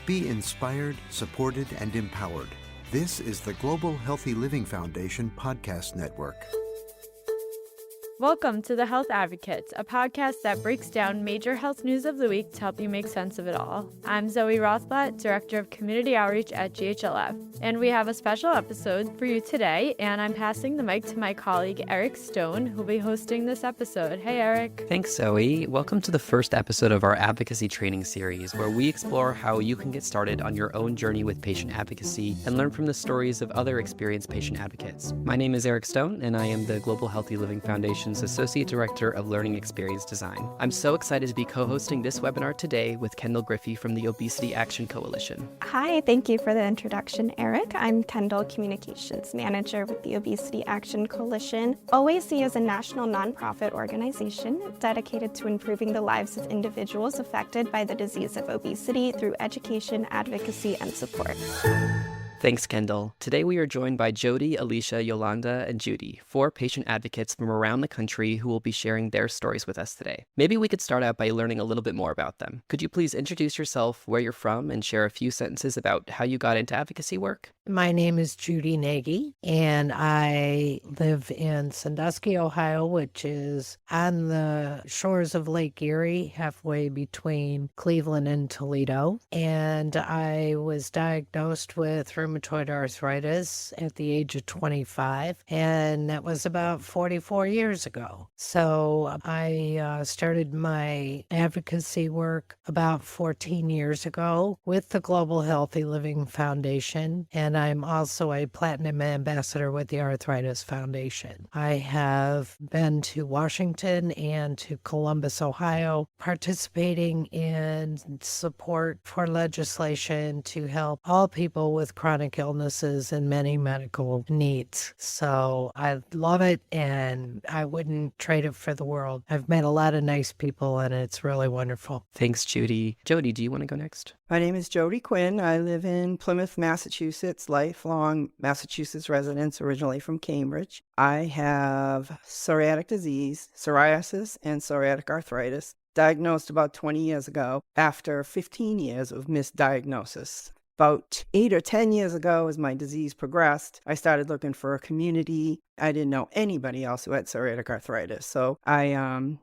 Be inspired, supported, and empowered. This is the Global Healthy Living Foundation Podcast Network. Welcome to The Health Advocates, a podcast that breaks down major health news of the week to help you make sense of it all. I'm Zoe Rothblatt, Director of Community Outreach at GHLF, and we have a special episode for you today, and I'm passing the mic to my colleague Eric Stone, who'll be hosting this episode. Hey, Eric. Thanks, Zoe. Welcome to the first episode of our advocacy training series, where we explore how you can get started on your own journey with patient advocacy and learn from the stories of other experienced patient advocates. My name is Eric Stone, and I am the Global Healthy Living Foundation's Associate Director of Learning Experience Design. I'm so excited to be co-hosting this webinar today with Kendall Griffey from the Obesity Action Coalition. Hi, thank you for the introduction, Eric. I'm Kendall, Communications Manager with the Obesity Action Coalition. OAC is a national nonprofit organization dedicated to improving the lives of individuals affected by the disease of obesity through education, advocacy, and support. Thanks, Kendall. Today we are joined by Jody, Alicia, Yolanda, and Judy, 4 patient advocates from around the country who will be sharing their stories with us today. Maybe we could start out by learning a little bit more about them. Could you please introduce yourself, where you're from, and share a few sentences about how you got into advocacy work? My name is Judy Nagy, and I live in Sandusky, Ohio, which is on the shores of Lake Erie, halfway between Cleveland and Toledo. And I was diagnosed with rheumatoid arthritis at the age of 25, and that was about 44 years ago. So I started my advocacy work about 14 years ago with the Global Healthy Living Foundation, and I'm also a Platinum Ambassador with the Arthritis Foundation. I have been to Washington and to Columbus, Ohio, participating in support for legislation to help all people with chronic illnesses and many medical needs. So I love it, and I wouldn't trade it for the world. I've met a lot of nice people, and it's really wonderful. Thanks, Judy. Jody, do you want to go next? My name is Jody Quinn. I live in Plymouth, Massachusetts, lifelong Massachusetts resident, originally from Cambridge. I have psoriatic disease, psoriasis, and psoriatic arthritis, diagnosed about 20 years ago after 15 years of misdiagnosis. About 8 or 10 years ago, as my disease progressed, I started looking for a community. I didn't know anybody else who had psoriatic arthritis. So I,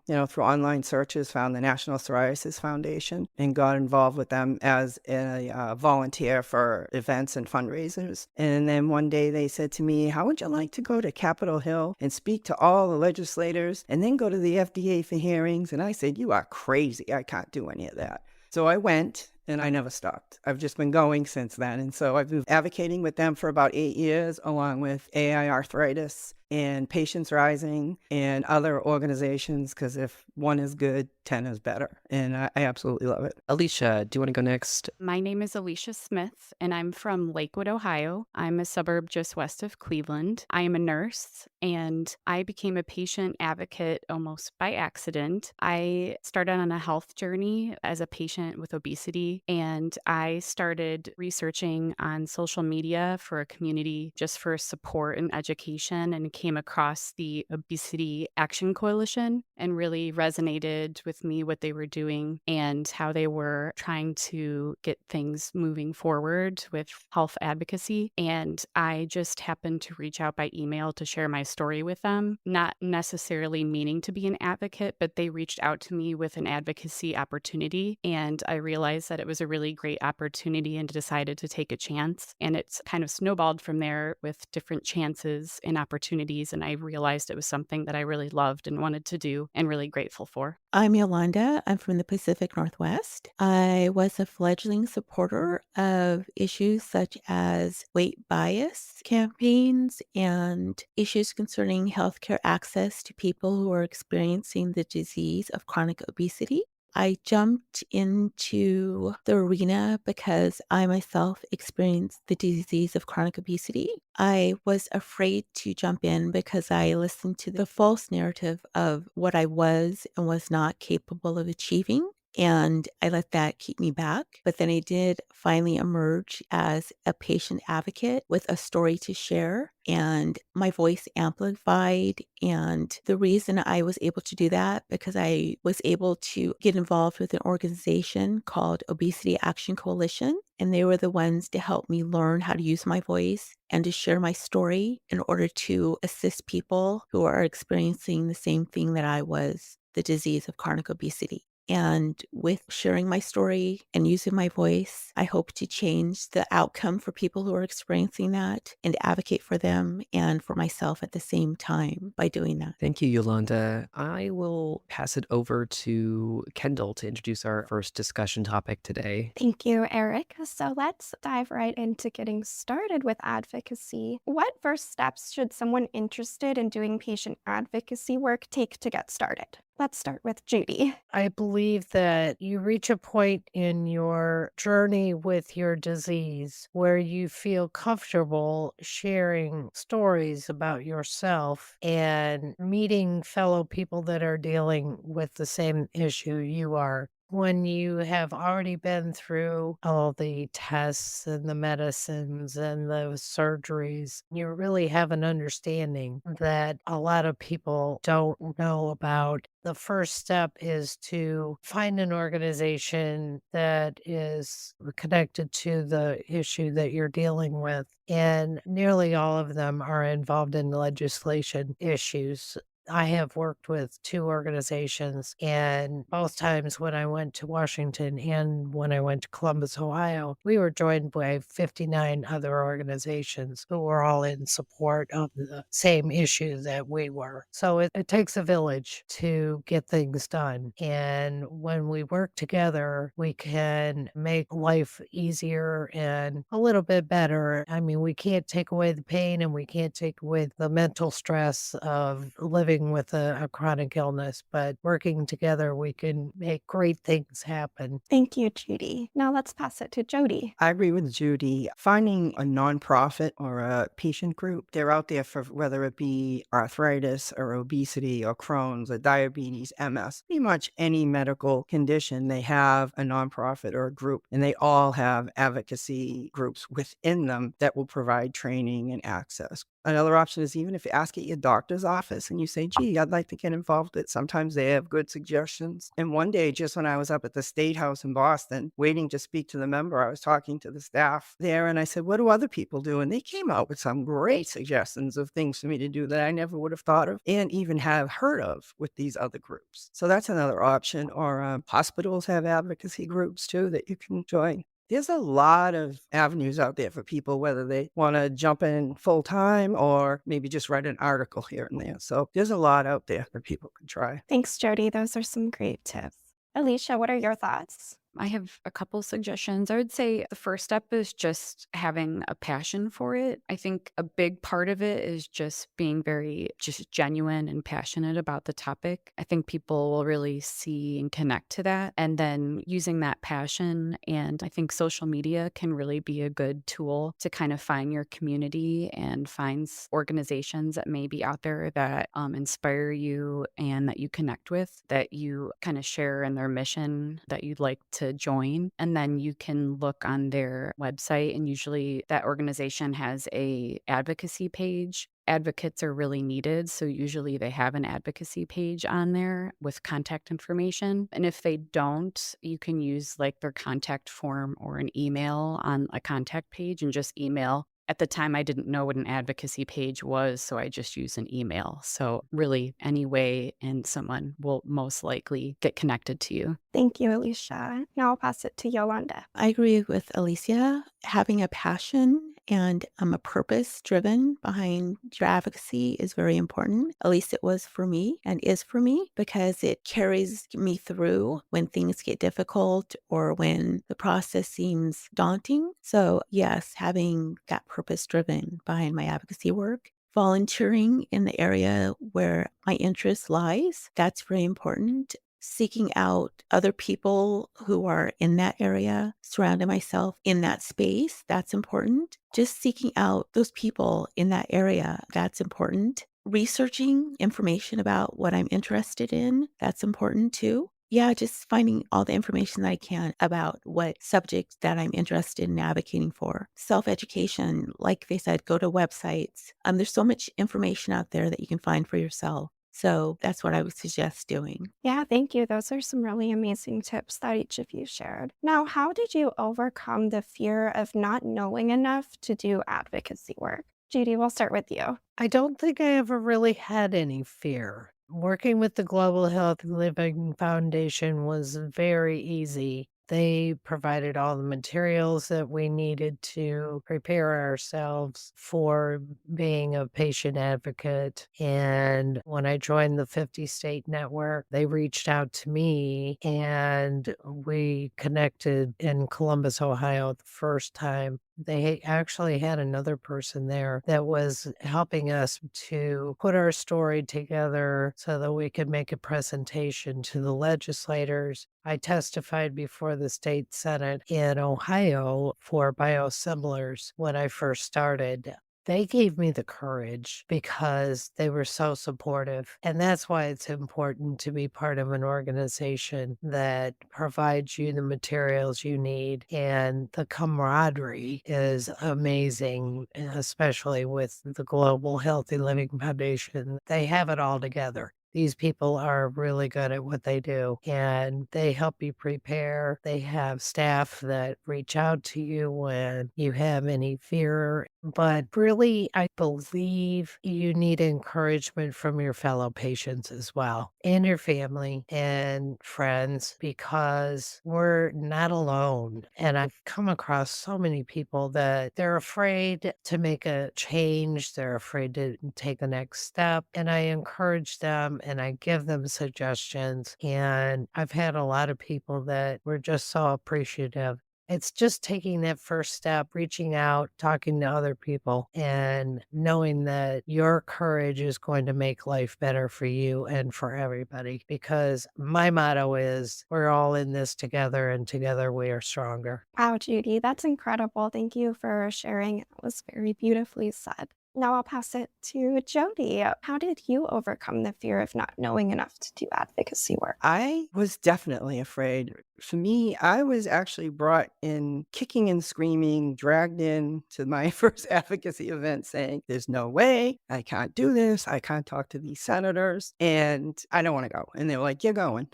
through online searches, found the National Psoriasis Foundation and got involved with them as a volunteer for events and fundraisers. And then one day they said to me, how would you like to go to Capitol Hill and speak to all the legislators and then go to the FDA for hearings? And I said, you are crazy. I can't do any of that. So I went. And I never stopped. I've just been going since then. And so I've been advocating with them for about 8 years, along with AI Arthritis and Patients Rising and other organizations, because if one is good, 10 is better. And I absolutely love it. Alicia, do you want to go next? My name is Alecia Smith, and I'm from Lakewood, Ohio. I'm a suburb just west of Cleveland. I am a nurse, and I became a patient advocate almost by accident. I started on a health journey as a patient with obesity, and I started researching on social media for a community just for support and education, and came across the Obesity Action Coalition and really resonated with me what they were doing and how they were trying to get things moving forward with health advocacy. And I just happened to reach out by email to share my story with them, not necessarily meaning to be an advocate, but they reached out to me with an advocacy opportunity. And I realized that it was a really great opportunity and decided to take a chance. And it's kind of snowballed from there with different chances and opportunities. And I realized it was something that I really loved and wanted to do and really grateful for. I'm Yolanda. I'm from the Pacific Northwest. I was a fledgling supporter of issues such as weight bias campaigns and issues concerning healthcare access to people who are experiencing the disease of chronic obesity. I jumped into the arena because I myself experienced the disease of chronic obesity. I was afraid to jump in because I listened to the false narrative of what I was and was not capable of achieving. And I let that keep me back. But then I did finally emerge as a patient advocate with a story to share, and my voice amplified. And the reason I was able to do that, because I was able to get involved with an organization called Obesity Action Coalition. And they were the ones to help me learn how to use my voice and to share my story in order to assist people who are experiencing the same thing that I was, the disease of chronic obesity. And with sharing my story and using my voice, I hope to change the outcome for people who are experiencing that and advocate for them and for myself at the same time by doing that. Thank you, Yolanda. I will pass it over to Kendall to introduce our first discussion topic today. Thank you, Eric. So let's dive right into getting started with advocacy. What first steps should someone interested in doing patient advocacy work take to get started? Let's start with Judy. I believe that you reach a point in your journey with your disease where you feel comfortable sharing stories about yourself and meeting fellow people that are dealing with the same issue you are. When you have already been through all the tests and the medicines and the surgeries, you really have an understanding that a lot of people don't know about. The first step is to find an organization that is connected to the issue that you're dealing with. And nearly all of them are involved in legislation issues. I have worked with 2 organizations, and both times when I went to Washington and when I went to Columbus, Ohio, we were joined by 59 other organizations who were all in support of the same issue that we were. So it takes a village to get things done. And when we work together, we can make life easier and a little bit better. I mean, we can't take away the pain and we can't take away the mental stress of living with a chronic illness, but working together, we can make great things happen. Thank you, Judy. Now let's pass it to Jody. I agree with Judy. Finding a nonprofit or a patient group, they're out there for whether it be arthritis or obesity or Crohn's or diabetes, MS, pretty much any medical condition, they have a nonprofit or a group, and they all have advocacy groups within them that will provide training and access. Another option is even if you ask at your doctor's office and you say, gee, I'd like to get involved with it. Sometimes they have good suggestions. And one day, just when I was up at the State House in Boston, waiting to speak to the member, I was talking to the staff there and I said, what do other people do? And they came out with some great suggestions of things for me to do that I never would have thought of and even have heard of with these other groups. So that's another option. Or hospitals have advocacy groups too that you can join. There's a lot of avenues out there for people, whether they want to jump in full time or maybe just write an article here and there. So there's a lot out there that people can try. Thanks, Jody. Those are some great tips. Alicia, what are your thoughts? I have a couple suggestions. I would say the first step is just having a passion for it. I think a big part of it is just being very just genuine and passionate about the topic. I think people will really see and connect to that. And then using that passion, and I think social media can really be a good tool to kind of find your community and find organizations that may be out there that inspire you and that you connect with, that you kind of share in their mission that you'd like to join. And then you can look on their website, and usually that organization has a advocacy page. Advocates are really needed, so usually they have an advocacy page on there with contact information. And if they don't, you can use like their contact form or an email on a contact page and just email. At the time, I didn't know what an advocacy page was, so I just used an email. So really, any way, and someone will most likely get connected to you. Thank you, Alicia. Now I'll pass it to Yolanda. I agree with Alicia. Having a passion and a purpose driven behind your advocacy is very important. At least it was for me and is for me, because it carries me through when things get difficult or when the process seems daunting. So yes, having that purpose driven behind my advocacy work. Volunteering in the area where my interest lies, that's very important. Seeking out other people who are in that area, surrounding myself in that space, that's important. Just seeking out those people in that area, that's important. Researching information about what I'm interested in, that's important too. Yeah, just finding all the information that I can about what subjects that I'm interested in advocating for. Self-education, like they said, go to websites. There's so much information out there that you can find for yourself. So that's what I would suggest doing. Yeah, thank you. Those are some really amazing tips that each of you shared. Now, how did you overcome the fear of not knowing enough to do advocacy work? Judy, we'll start with you. I don't think I ever really had any fear. Working with the Global Healthy Living Foundation was very easy. They provided all the materials that we needed to prepare ourselves for being a patient advocate. And when I joined the 50 state network, they reached out to me and we connected in Columbus, Ohio the first time. They actually had another person there that was helping us to put our story together so that we could make a presentation to the legislators. I testified before the state senate in Ohio for biosimilars when I first started. They gave me the courage because they were so supportive. And that's why it's important to be part of an organization that provides you the materials you need. And the camaraderie is amazing, especially with the Global Healthy Living Foundation. They have it all together. These people are really good at what they do and they help you prepare. They have staff that reach out to you when you have any fear. But really, I believe you need encouragement from your fellow patients as well, and your family and friends, because we're not alone. And I've come across so many people that they're afraid to make a change. They're afraid to take the next step. And I encourage them and I give them suggestions. And I've had a lot of people that were just so appreciative. It's just taking that first step, reaching out, talking to other people, and knowing that your courage is going to make life better for you and for everybody. Because my motto is we're all in this together, and together we are stronger. Wow, Judy, that's incredible. Thank you for sharing. It was very beautifully said. Now I'll pass it to Jody. How did you overcome the fear of not knowing enough to do advocacy work? I was definitely afraid. For me, I was actually brought in kicking and screaming, dragged in to my first advocacy event saying, there's no way, I can't do this. I can't talk to these senators and I don't want to go. And they were like, you're going.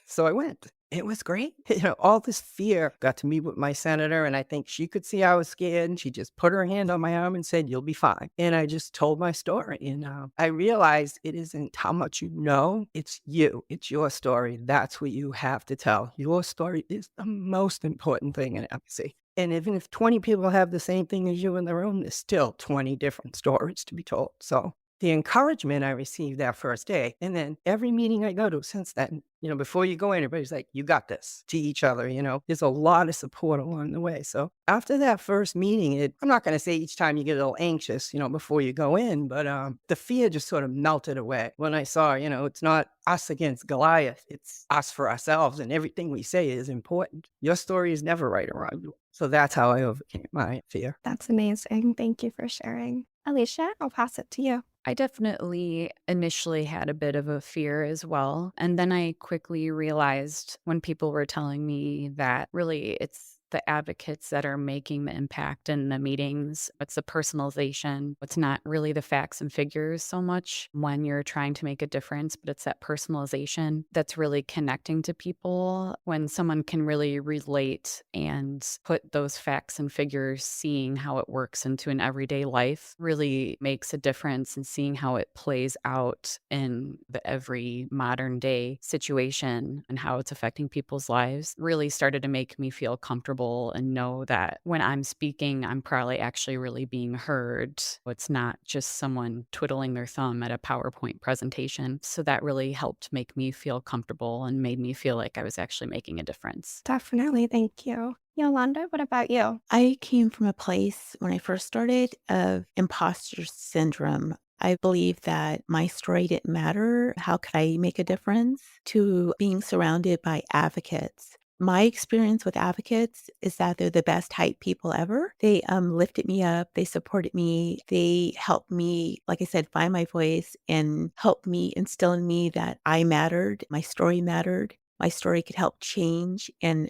So I went. It was great. All this fear. Got to meet with my senator, and I think she could see I was scared, and she just put her hand on my arm and said, you'll be fine. And I just told my story. And I realized it isn't how much you know, it's you. It's your story. That's what you have to tell. Your story is the most important thing in advocacy. And even if 20 people have the same thing as you in the room, there's still 20 different stories to be told. So the encouragement I received that first day, and then every meeting I go to since then, before you go in, everybody's like, you got this, to each other, there's a lot of support along the way. So after that first meeting, I'm not going to say each time you get a little anxious, before you go in, but the fear just sort of melted away when I saw, it's not us against Goliath, it's us for ourselves, and everything we say is important. Your story is never right or wrong. So that's how I overcame my fear. That's amazing. Thank you for sharing. Alicia, I'll pass it to you. I definitely initially had a bit of a fear as well. And then I quickly realized when people were telling me that really it's the advocates that are making the impact in the meetings. It's the personalization. It's not really the facts and figures so much when you're trying to make a difference, but it's that personalization that's really connecting to people. When someone can really relate and put those facts and figures, seeing how it works into an everyday life really makes a difference, and seeing how it plays out in the every modern day situation and how it's affecting people's lives really started to make me feel comfortable and know that when I'm speaking, I'm probably actually really being heard. It's not just someone twiddling their thumb at a PowerPoint presentation. So that really helped make me feel comfortable and made me feel like I was actually making a difference. Definitely. Thank you. Yolanda, what about you? I came from a place when I first started of imposter syndrome. I believe that my story didn't matter. How could I make a difference? To being surrounded by advocates. My experience with advocates is that they're the best hype people ever. They lifted me up. They supported me. They helped me, like I said, find my voice and helped me instill in me that I mattered. My story mattered. my story could help change and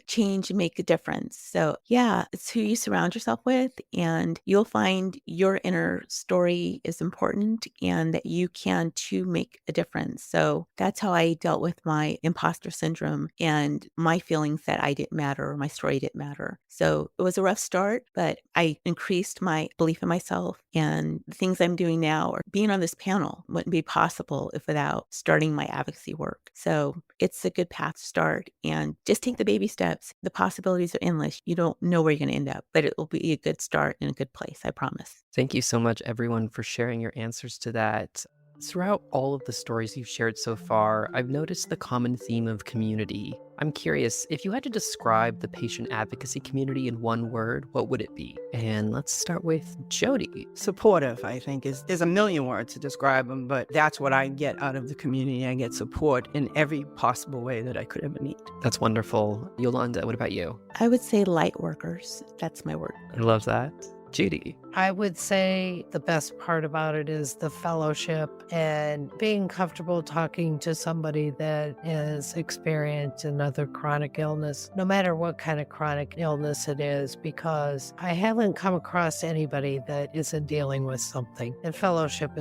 make a difference. So yeah, it's who you surround yourself with, and you'll find your inner story is important and that you can too make a difference. So that's how I dealt with my imposter syndrome and my feelings that I didn't matter or my story didn't matter. So it was a rough start, but I increased my belief in myself, and the things I'm doing now, or being on this panel, wouldn't be possible if without starting my advocacy work. So it's a good path to start, and just take the baby steps. The possibilities are endless. You don't know where you're going to end up, but it will be a good start and a good place, I promise. Thank you so much, everyone, for sharing your answers to that. Throughout all of the stories you've shared so far, I've noticed the common theme of community. I'm curious, if you had to describe the patient advocacy community in one word, what would it be? And let's start with Jody. Supportive, I think, is a million words to describe them, but that's what I get out of the community. I get support in every possible way that I could ever need. That's wonderful. Yolanda, what about you? I would say light workers. That's my word. I love that. Judy. I would say the best part about it is the fellowship and being comfortable talking to somebody that has experienced another chronic illness, no matter what kind of chronic illness it is, because I haven't come across anybody that isn't dealing with something. And fellowship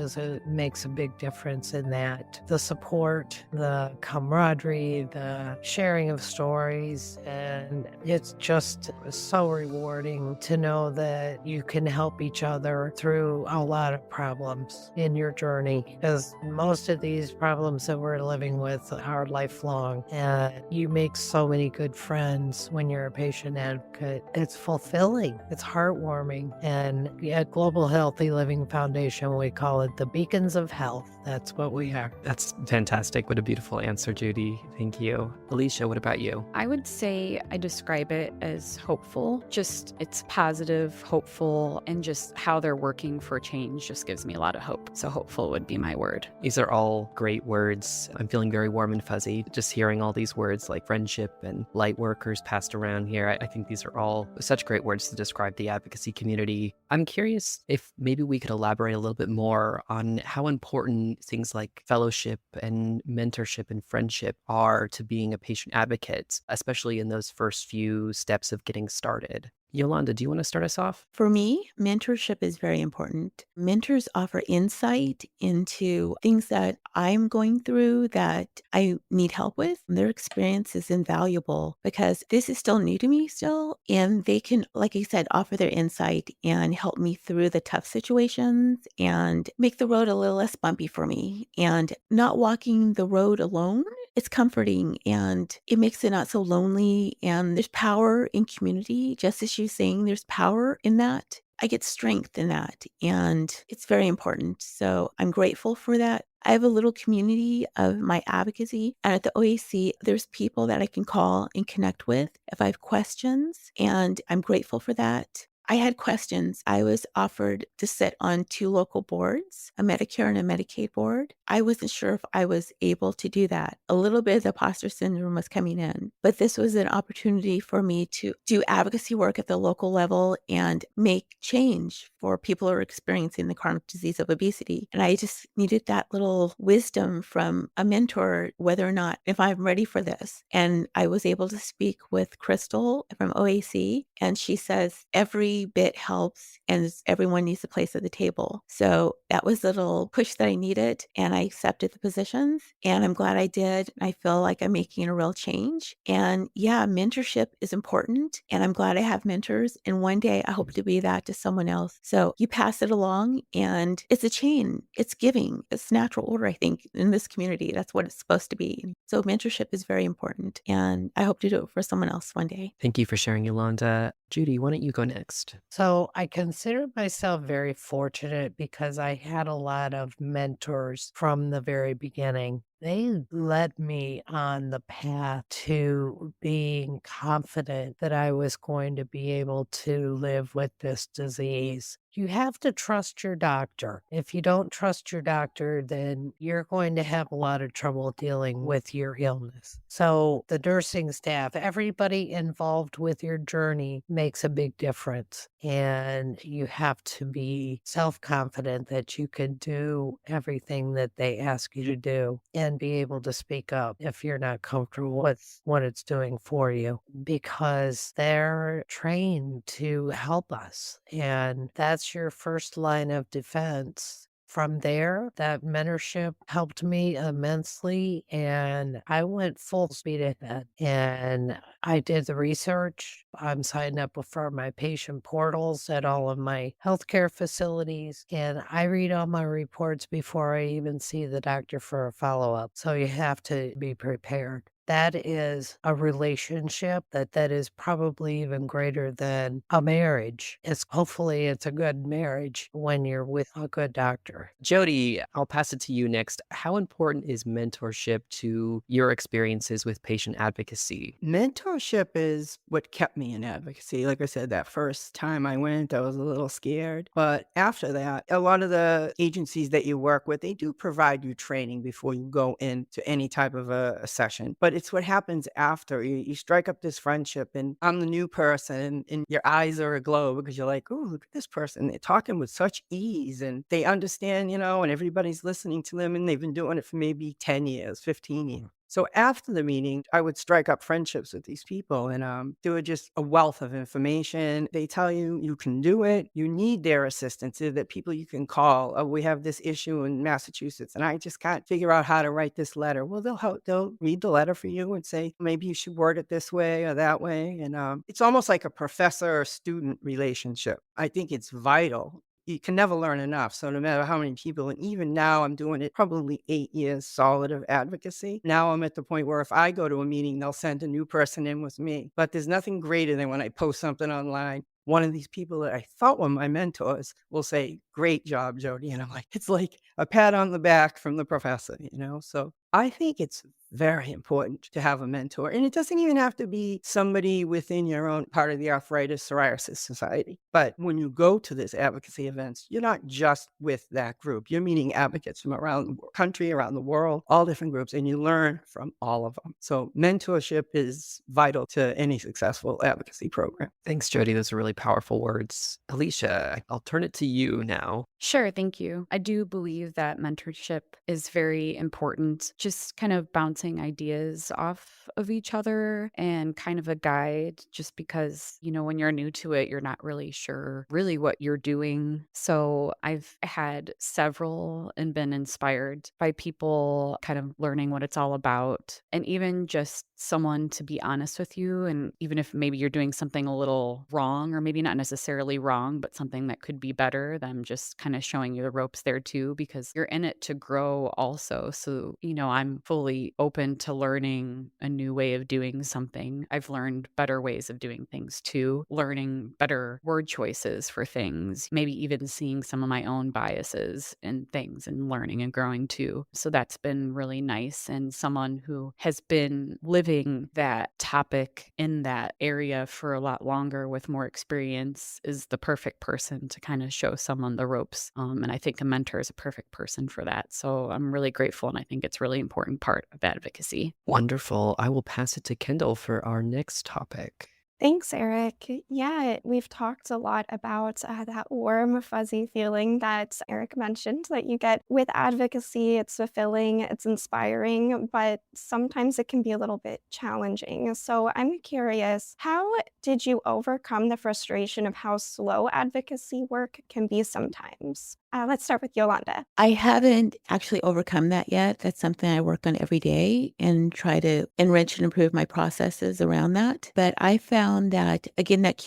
makes a big difference in that. The support, the camaraderie, the sharing of stories, and it's just so rewarding to know that you can help each other through a lot of problems in your journey, because most of these problems that we're living with are lifelong, and you make so many good friends when you're a patient advocate. It's fulfilling, it's heartwarming, and at Global Healthy Living Foundation, we call it the beacons of health. That's what we are. That's fantastic. What a beautiful answer, Judy. Thank you. Alicia, what about you? I would say I describe it as hopeful. Just it's positive, hopeful, and just how they're working for change just gives me a lot of hope. So hopeful would be my word. These are all great words. I'm feeling very warm and fuzzy just hearing all these words like friendship and light workers passed around here. I think these are all such great words to describe the advocacy community. I'm curious if maybe we could elaborate a little bit more on how important things like fellowship and mentorship and friendship are to being a patient advocate, especially in those first few steps of getting started. Yolanda, do you want to start us off? For me, mentorship is very important. Mentors offer insight into things that I'm going through that I need help with. Their experience is invaluable because this is still new to me still. And they can, like I said, offer their insight and help me through the tough situations and make the road a little less bumpy for me. And not walking the road alone, it's comforting and it makes it not so lonely. And there's power in community, just as you're saying, there's power in that. I get strength in that, and it's very important. So I'm grateful for that. I have a little community of my advocacy, and at the OAC, there's people that I can call and connect with if I have questions, and I'm grateful for that. I had questions. I was offered to sit on 2 local boards, a Medicare and a Medicaid board. I wasn't sure if I was able to do that. A little bit of the imposter syndrome was coming in, but this was an opportunity for me to do advocacy work at the local level and make change for people who are experiencing the chronic disease of obesity. And I just needed that little wisdom from a mentor, whether or not if I'm ready for this. And I was able to speak with Crystal from OAC, and she says every bit helps and everyone needs a place at the table. So that was a little push that I needed, and I accepted the positions, and I'm glad I did. I feel like I'm making a real change. And yeah, mentorship is important, and I'm glad I have mentors. And one day I hope to be that to someone else. So you pass it along, and it's a chain. It's giving. It's natural order, I think, in this community. That's what it's supposed to be. So mentorship is very important, and I hope to do it for someone else one day. Thank you for sharing, Yolanda. Judy, why don't you go next? So I consider myself very fortunate because I had a lot of mentors from the very beginning. They led me on the path to being confident that I was going to be able to live with this disease. You have to trust your doctor. If you don't trust your doctor, then you're going to have a lot of trouble dealing with your illness. So the nursing staff, everybody involved with your journey makes a big difference. And you have to be self-confident that you can do everything that they ask you to do. And and be able to speak up if you're not comfortable with what it's doing for you, because they're trained to help us. And that's your first line of defense. From there, that mentorship helped me immensely, and I went full speed ahead. And I did the research. I'm signed up for my patient portals at all of my healthcare facilities, and I read all my reports before I even see the doctor for a follow-up. So you have to be prepared. That is a relationship that is probably even greater than a marriage. Hopefully it's a good marriage when you're with a good doctor. Jody, I'll pass it to you next. How important is mentorship to your experiences with patient advocacy? Mentorship is what kept me in advocacy. Like I said, that first time I went, I was a little scared. But after that, a lot of the agencies that you work with, they do provide you training before you go into any type of a session. But it's what happens after. You strike up this friendship, and I'm the new person, and your eyes are aglow because you're like, oh, look at this person. They're talking with such ease, and they understand, and everybody's listening to them, and they've been doing it for maybe 10 years, 15 years. So after the meeting, I would strike up friendships with these people, and they were just a wealth of information. They tell you you can do it. You need their assistance. They're the people you can call. Oh, we have this issue in Massachusetts, and I just can't figure out how to write this letter. Well, they'll help. They'll read the letter for you and say, maybe you should word it this way or that way. And it's almost like a professor-student relationship. I think it's vital. You can never learn enough. So no matter how many people, and even now I'm doing it probably 8 years solid of advocacy. Now I'm at the point where if I go to a meeting, they'll send a new person in with me. But there's nothing greater than when I post something online. One of these people that I thought were my mentors will say, great job, Jody. And I'm like, it's like a pat on the back from the professor, So I think it's very important to have a mentor. And it doesn't even have to be somebody within your own part of the arthritis psoriasis society. But when you go to these advocacy events, you're not just with that group. You're meeting advocates from around the country, around the world, all different groups, and you learn from all of them. So mentorship is vital to any successful advocacy program. Thanks, Jody. Those are really powerful words. Alicia, I'll turn it to you now. Sure, thank you. I do believe that mentorship is very important, just kind of bouncing ideas off of each other and kind of a guide, just because, when you're new to it, you're not really sure really what you're doing. So I've had several and been inspired by people kind of learning what it's all about, and even just someone to be honest with you. And even if maybe you're doing something a little wrong, or maybe not necessarily wrong, but something that could be better, them just kind of showing you the ropes there too, because you're in it to grow also. So, I'm fully open to learning a new way of doing something. I've learned better ways of doing things too, learning better word choices for things, maybe even seeing some of my own biases in things and learning and growing too. So that's been really nice. And someone who has been living that topic in that area for a lot longer with more experience is the perfect person to kind of show someone the ropes. And I think a mentor is a perfect person for that. So I'm really grateful, and I think it's a really important part of advocacy. Wonderful. I will pass it to Kendall for our next topic. Thanks, Eric. Yeah, we've talked a lot about that warm, fuzzy feeling that Eric mentioned that you get with advocacy. It's fulfilling, it's inspiring, but sometimes it can be a little bit challenging. So I'm curious, how did you overcome the frustration of how slow advocacy work can be sometimes? Let's start with Yolanda. I haven't actually overcome that yet. That's something I work on every day and try to enrich and improve my processes around that. But I found that, again, that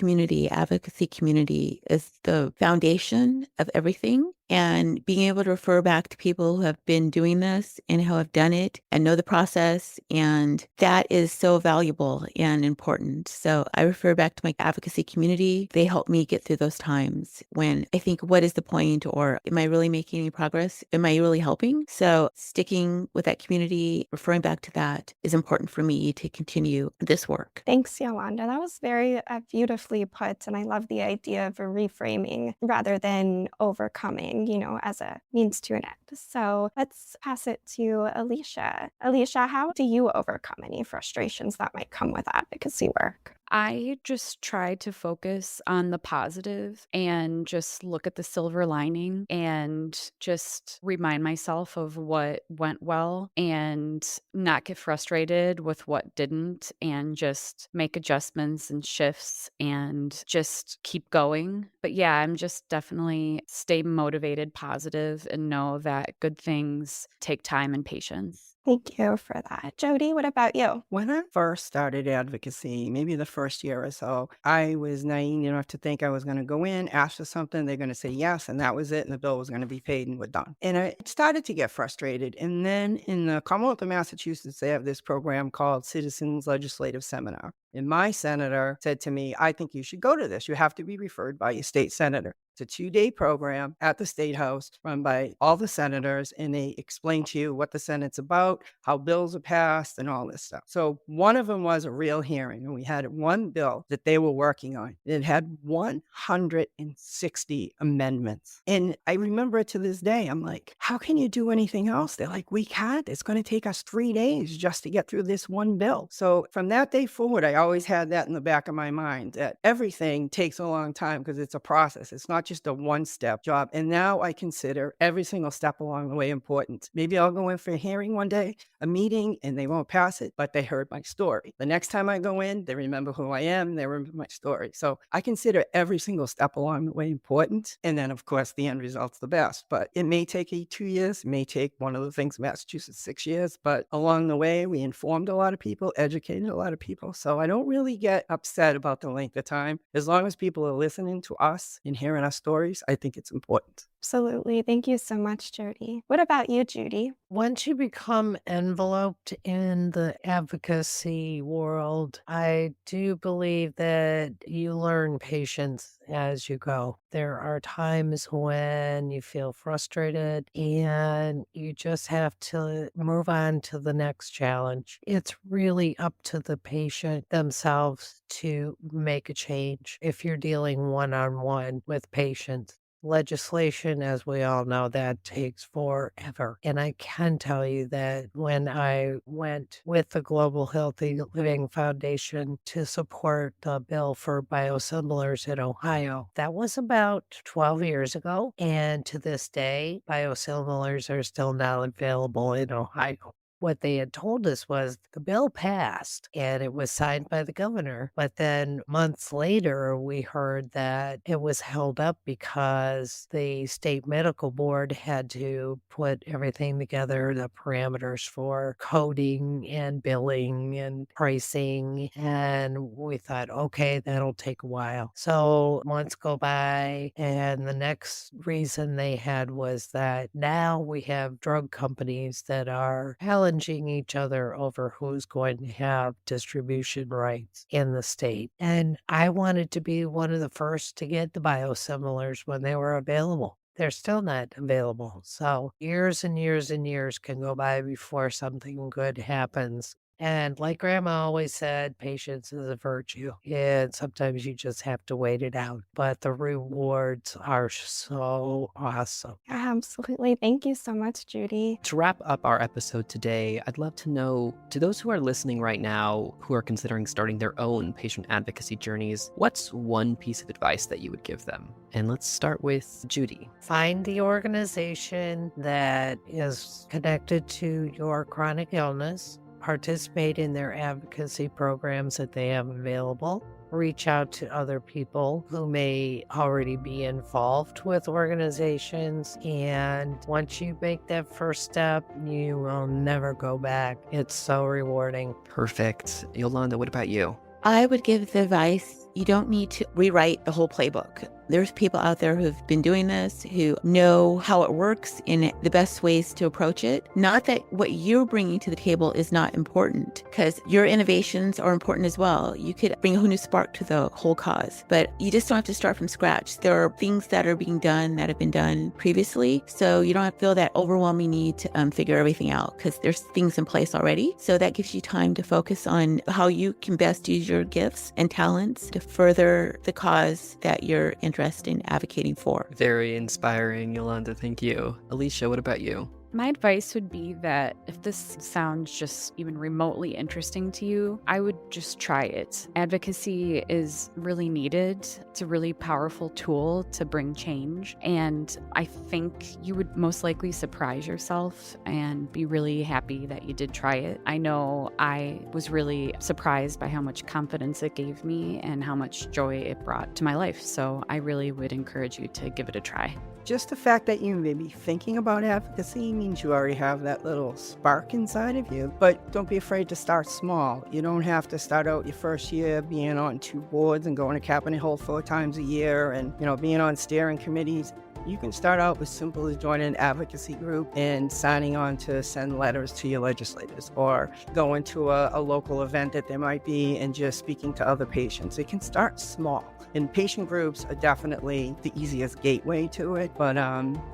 advocacy community is the foundation of everything. And being able to refer back to people who have been doing this and who have done it and know the process, and that is so valuable and important. So I refer back to my advocacy community. They help me get through those times when I think, what is the point? Or am I really making any progress? Am I really helping? So sticking with that community, referring back to that is important for me to continue this work. Thanks, Yolanda. That was very beautifully put. And I love the idea of a reframing rather than overcoming, as a means to an end. So let's pass it to Alicia. Alicia, how do you overcome any frustrations that might come with advocacy work? I just try to focus on the positive and just look at the silver lining and just remind myself of what went well and not get frustrated with what didn't and just make adjustments and shifts and just keep going. But yeah, I'm just definitely stay motivated, positive, and know that good things take time and patience. Thank you for that. Jody, what about you? When I first started advocacy, maybe the first year or so, I was naive enough to think I was going to go in, ask for something, they're going to say yes, and that was it, and the bill was going to be paid and we're done. And I started to get frustrated. And then in the Commonwealth of Massachusetts, they have this program called Citizens Legislative Seminar. And my senator said to me, I think you should go to this. You have to be referred by your state senator. It's a 2-day program at the State House run by all the senators, and they explain to you what the Senate's about, how bills are passed, and all this stuff. So one of them was a real hearing, and we had one bill that they were working on. It had 160 amendments. And I remember it to this day. I'm like, how can you do anything else? They're like, we can't. It's going to take us 3 days just to get through this one bill. So from that day forward, I always had that in the back of my mind, that everything takes a long time because it's a process. It's not just a one-step job. And now I consider every single step along the way important. Maybe I'll go in for a hearing one day, a meeting, and they won't pass it, but they heard my story. The next time I go in, they remember who I am, they remember my story. So I consider every single step along the way important. And then, of course, the end result's the best. But it may take 2 years, it may take one of the things in Massachusetts 6 years, but along the way, we informed a lot of people, educated a lot of people. So I don't really get upset about the length of time. As long as people are listening to us and hearing our stories, I think it's important. Absolutely. Thank you so much, Jody. What about you, Judy? Once you become enveloped in the advocacy world, I do believe that you learn patience as you go. There are times when you feel frustrated and you just have to move on to the next challenge. It's really up to the patient themselves to make a change if you're dealing one-on-one with patients. Legislation, as we all know, that takes forever. And I can tell you that when I went with the Global Healthy Living Foundation to support the bill for biosimilars in Ohio, that was about 12 years ago. And to this day, biosimilars are still not available in Ohio. What they had told us was the bill passed and it was signed by the governor. But then months later, we heard that it was held up because the state medical board had to put everything together, the parameters for coding and billing and pricing. And we thought, okay, that'll take a while. So months go by, and the next reason they had was that now we have drug companies that are challenging each other over who's going to have distribution rights in the state. And I wanted to be one of the first to get the biosimilars when they were available. They're still not available. So years and years and years can go by before something good happens. And like Grandma always said, patience is a virtue. And sometimes you just have to wait it out. But the rewards are so awesome. Absolutely. Thank you so much, Judy. To wrap up our episode today, I'd love to know, to those who are listening right now who are considering starting their own patient advocacy journeys, what's one piece of advice that you would give them? And let's start with Judy. Find the organization that is connected to your chronic illness. Participate in their advocacy programs that they have available. Reach out to other people who may already be involved with organizations. And once you make that first step, you will never go back. It's so rewarding. Perfect. Yolanda, what about you? I would give the advice, you don't need to rewrite the whole playbook. There's people out there who've been doing this, who know how it works and the best ways to approach it. Not that what you're bringing to the table is not important, because your innovations are important as well. You could bring a whole new spark to the whole cause, but you just don't have to start from scratch. There are things that are being done that have been done previously, so you don't have to feel that overwhelming need to figure everything out, because there's things in place already. So that gives you time to focus on how you can best use your gifts and talents to further the cause that you're interested in advocating for. Very inspiring, Yolanda. Thank you. Alicia, what about you? My advice would be that if this sounds just even remotely interesting to you, I would just try it. Advocacy is really needed. It's a really powerful tool to bring change. And I think you would most likely surprise yourself and be really happy that you did try it. I know I was really surprised by how much confidence it gave me and how much joy it brought to my life. So I really would encourage you to give it a try. Just the fact that you may be thinking about advocacy means you already have that little spark inside of you. But don't be afraid to start small. You don't have to start out your first year being on 2 boards and going to Cabinet Hall 4 times a year and, being on steering committees. You can start out as simple as joining an advocacy group and signing on to send letters to your legislators, or going to a local event that there might be and just speaking to other patients. It can start small. And patient groups are definitely the easiest gateway to it. But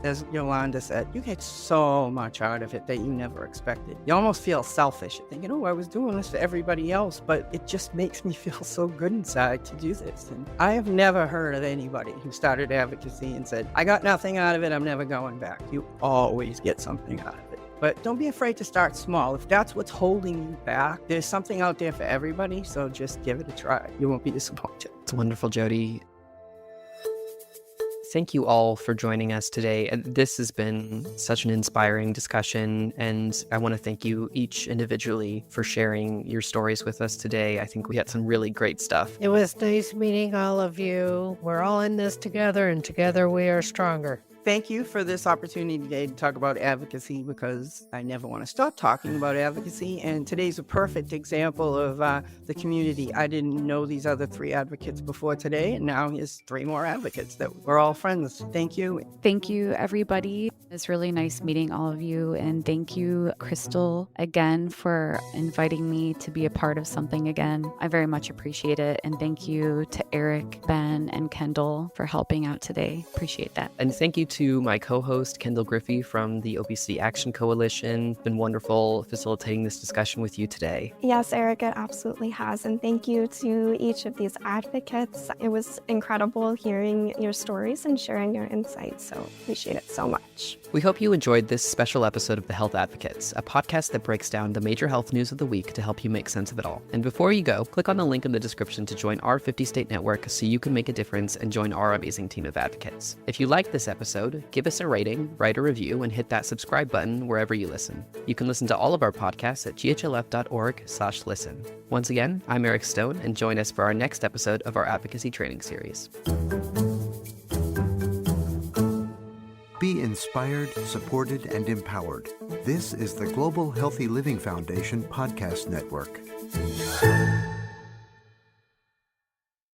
as Yolanda said, you get so much out of it that you never expected. You almost feel selfish. You think, I was doing this for everybody else, but it just makes me feel so good inside to do this. And I have never heard of anybody who started advocacy and said, I got nothing out of it, I'm never going back. You always get something out of it. But don't be afraid to start small. If that's what's holding you back, there's something out there for everybody, so just give it a try. You won't be disappointed. It's wonderful, Jody. Thank you all for joining us today. This has been such an inspiring discussion, and I want to thank you each individually for sharing your stories with us today. I think we had some really great stuff. It was nice meeting all of you. We're all in this together, and together we are stronger. Thank you for this opportunity today to talk about advocacy, because I never want to stop talking about advocacy. And today's a perfect example of the community. I didn't know these other 3 advocates before today, and now here's 3 more advocates that we're all friends. Thank you. Thank you, everybody. It's really nice meeting all of you. And thank you, Crystal, again for inviting me to be a part of something again. I very much appreciate it. And thank you to Eric, Ben, and Kendall for helping out today. Appreciate that. And thank you to my co-host, Kendall Griffey from the Obesity Action Coalition. It's been wonderful facilitating this discussion with you today. Yes, Eric, it absolutely has. And thank you to each of these advocates. It was incredible hearing your stories and sharing your insights. So appreciate it so much. We hope you enjoyed this special episode of The Health Advocates, a podcast that breaks down the major health news of the week to help you make sense of it all. And before you go, click on the link in the description to join our 50-state network so you can make a difference and join our amazing team of advocates. If you liked this episode, give us a rating, write a review, and hit that subscribe button wherever you listen. You can listen to all of our podcasts at ghlf.org/listen. Once again, I'm Eric Stone, and join us for our next episode of our advocacy training series. Be inspired, supported, and empowered. This is the Global Healthy Living Foundation Podcast Network.